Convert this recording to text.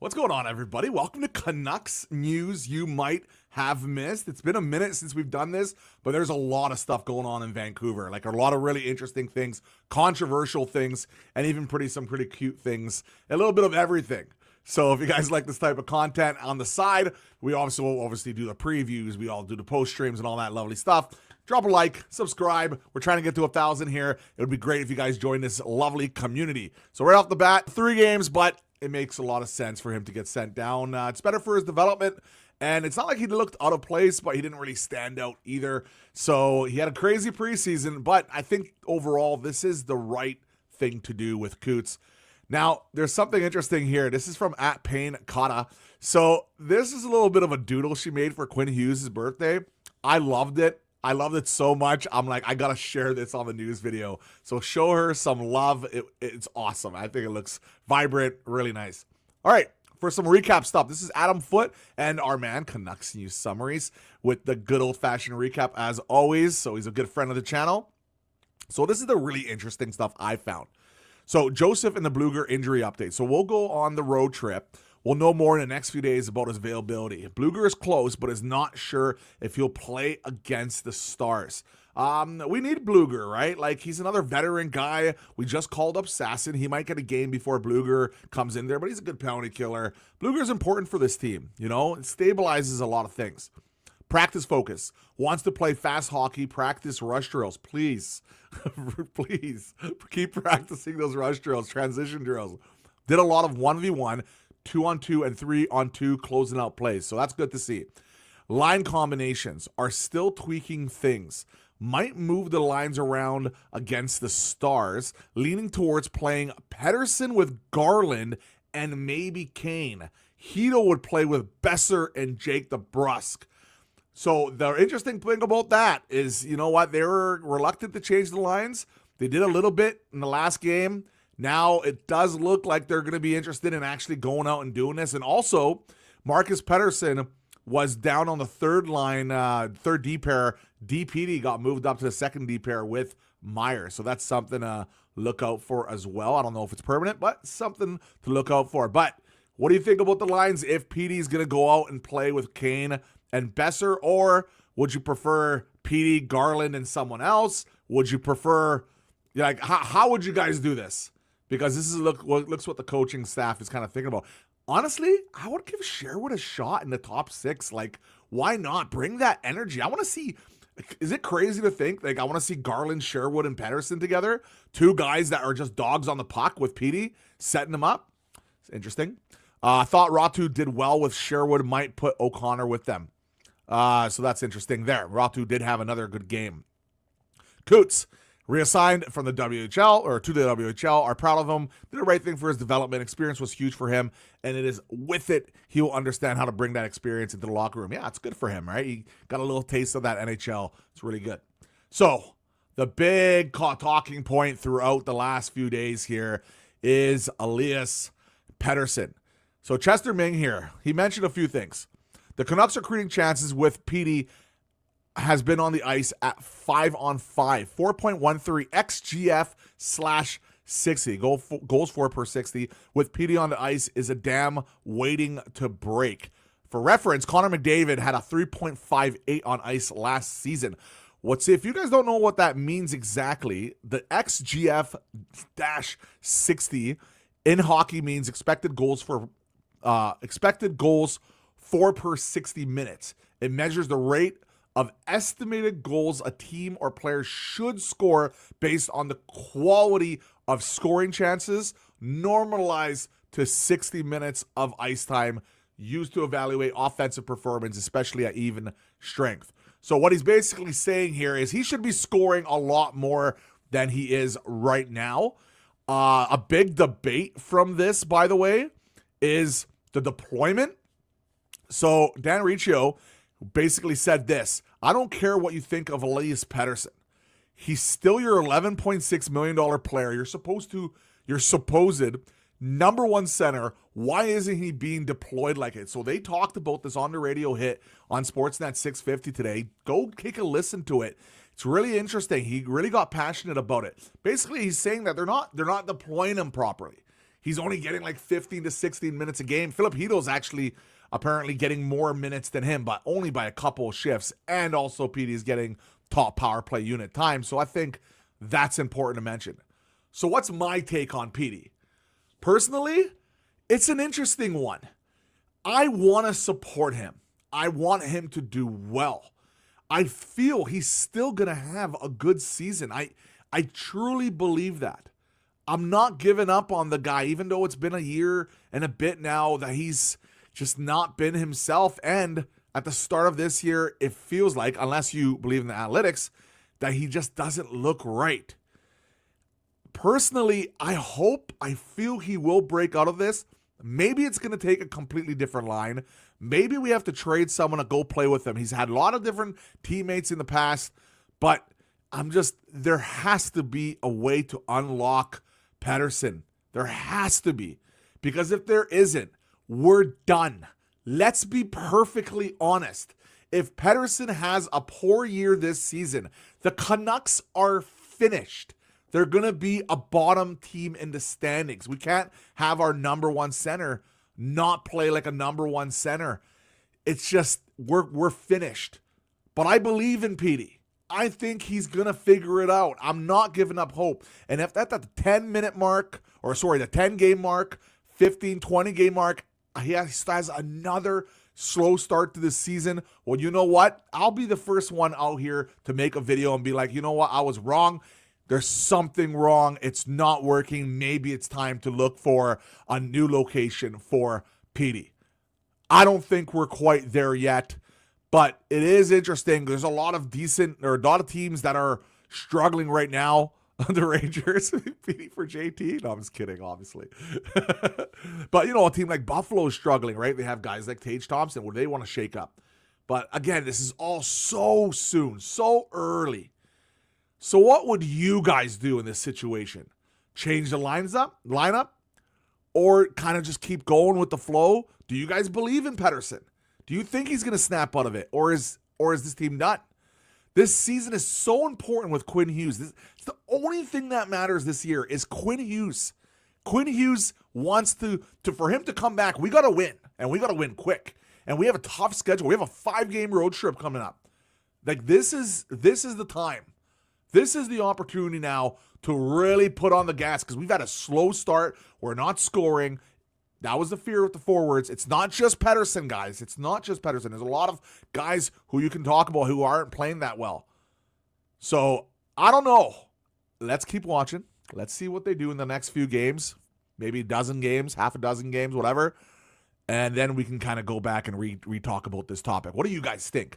What's going on, everybody? Welcome to Canucks News You Might Have Missed. It's been a minute since we've done this, but there's a lot of stuff going on in Vancouver. Like a lot of really interesting things, controversial things, and even some pretty cute things. A little bit of everything. So if you guys like this type of content on the side, we also will obviously do the previews. We all do the post streams and all that lovely stuff. Drop a like, subscribe. We're trying to get to 1,000 here. It would be great if you guys join this lovely community. So right off the bat, 3 games, but it makes a lot of sense for him to get sent down. It's better for his development, and it's not like he looked out of place, but he didn't really stand out either. So he had a crazy preseason, but I think overall this is the right thing to do with Coots. Now, there's something interesting here. This is from @PayneCotta. So this is a little bit of a doodle she made for Quinn Hughes' birthday. I loved it. I loved it so much. I'm like, I got to share this on the news video. So show her some love. It's awesome. I think it looks vibrant, really nice. All right, for some recap stuff. This is Adam Foote and our man, Canucks News Summaries, with the good old-fashioned recap as always. So he's a good friend of the channel. So this is the really interesting stuff I found. So Joseph and the Bluger injury update. So we'll go on the road trip. We'll know more in the next few days about his availability. Bluger is close, but is not sure if he'll play against the Stars. We need Bluger, right? Like, he's another veteran guy. We just called up Sasson. He might get a game before Bluger comes in there, but he's a good penalty killer. Bluger is important for this team, you know? It stabilizes a lot of things. Practice focus. Wants to play fast hockey. Practice rush drills. Please. Please. Keep practicing those rush drills, transition drills. Did a lot of 1v1. 2-on-2 and 3-on-2 closing out plays. So that's good to see. Line combinations are still tweaking things. Might move the lines around against the Stars, leaning towards playing Pettersson with Garland and maybe Kane. Hedo would play with Besser and Jake DeBrusk. So the interesting thing about that is, you know what? They were reluctant to change the lines. They did a little bit in the last game. Now it does look like they're going to be interested in actually going out and doing this. And also, Marcus Pettersson was down on the third line, third D pair. DPD got moved up to the second D pair with Meyer. So that's something to look out for as well. I don't know if it's permanent, but something to look out for. But what do you think about the lines if PD is going to go out and play with Kane and Besser? Or would you prefer PD, Garland, and someone else? Would you prefer, like, how would you guys do this? Because this is looks what the coaching staff is kind of thinking about. Honestly, I would give Sherwood a shot in the top 6. Like, why not? Bring that energy. I want to see, is it crazy to think, like, I want to see Garland, Sherwood, and Pettersson together? 2 guys that are just dogs on the puck with Petey, setting them up. It's interesting. I thought Ratu did well with Sherwood, might put O'Connor with them. So that's interesting there. Ratu did have another good game. Coots. Reassigned from the WHL or to the WHL, are proud of him. Did the right thing for his development. Experience was huge for him, and it is with it he will understand how to bring that experience into the locker room. Yeah, it's good for him, right? He got a little taste of that NHL. It's really good. So the big talking point throughout the last few days here is Elias Pettersson. So Chester Ming here, he mentioned a few things. The Canucks are creating chances with PD. Has been on the ice at 5-on-5, 4.13 XGF/60. Goals for per 60. With PD on the ice is a dam waiting to break. For reference, Connor McDavid had a 3.58 on ice last season. If you guys don't know what that means exactly, the XGF-60 in hockey means expected goals for per 60 minutes. It measures the rate of estimated goals a team or player should score based on the quality of scoring chances, normalized to 60 minutes of ice time, used to evaluate offensive performance, especially at even strength. So what he's basically saying here is he should be scoring a lot more than he is right now. A big debate from this, by the way, is the deployment. So Dan Riccio basically said this: I don't care what you think of Elias Pettersson. He's still your $11.6 million player. Your supposed number 1 center. Why isn't he being deployed like it? So they talked about this on the radio hit on Sportsnet 650 today. Go take a listen to it. It's really interesting. He really got passionate about it. Basically, he's saying that they're not deploying him properly. He's only getting like 15 to 16 minutes a game. Filipino's actually apparently getting more minutes than him, but only by a couple of shifts. And also Petey's getting top power play unit time. So I think that's important to mention. So what's my take on Petey? Personally, it's an interesting one. I want to support him. I want him to do well. I feel he's still going to have a good season. I truly believe that. I'm not giving up on the guy, even though it's been a year and a bit now that he's just not been himself. And at the start of this year, it feels like, unless you believe in the analytics, that he just doesn't look right. Personally, I feel he will break out of this. Maybe it's going to take a completely different line. Maybe we have to trade someone to go play with him. He's had a lot of different teammates in the past, but there has to be a way to unlock Pettersson. There has to be. Because if there isn't, we're done. Let's be perfectly honest. If Pettersson has a poor year this season, the Canucks are finished. They're going to be a bottom team in the standings. We can't have our number one center not play like a number one center. It's just, we're finished. But I believe in Petey. I think he's going to figure it out. I'm not giving up hope. And if that's at the 10-minute mark, the 10-game mark, 15, 20-game mark, he has another slow start to the season, well, you know what? I'll be the first one out here to make a video and be like, you know what? I was wrong. There's something wrong. It's not working. Maybe it's time to look for a new location for Petey. I don't think we're quite there yet, but it is interesting. There's a lot of teams that are struggling right now. The Rangers, Petey for JT. No, I'm just kidding, obviously. But, a team like Buffalo is struggling, right? They have guys like Tage Thompson where they want to shake up. But again, this is all so soon, so early. So what would you guys do in this situation? Change the lineup? Or kind of just keep going with the flow? Do you guys believe in Pettersson? Do you think he's going to snap out of it? Or is this team done? This season is so important with Quinn Hughes. It's the only thing that matters this year is Quinn Hughes. Quinn Hughes wants for him to come back, we got to win. And we got to win quick. And we have a tough schedule. We have a 5-game road trip coming up. Like, this is the time. This is the opportunity now to really put on the gas because we've had a slow start. We're not scoring. That was the fear with the forwards. It's not just Pettersson, guys. It's not just Pettersson. There's a lot of guys who you can talk about who aren't playing that well. So, I don't know. Let's keep watching. Let's see what they do in the next few games. Maybe a dozen games, half a dozen games, whatever. And then we can kind of go back and re-talk about this topic. What do you guys think?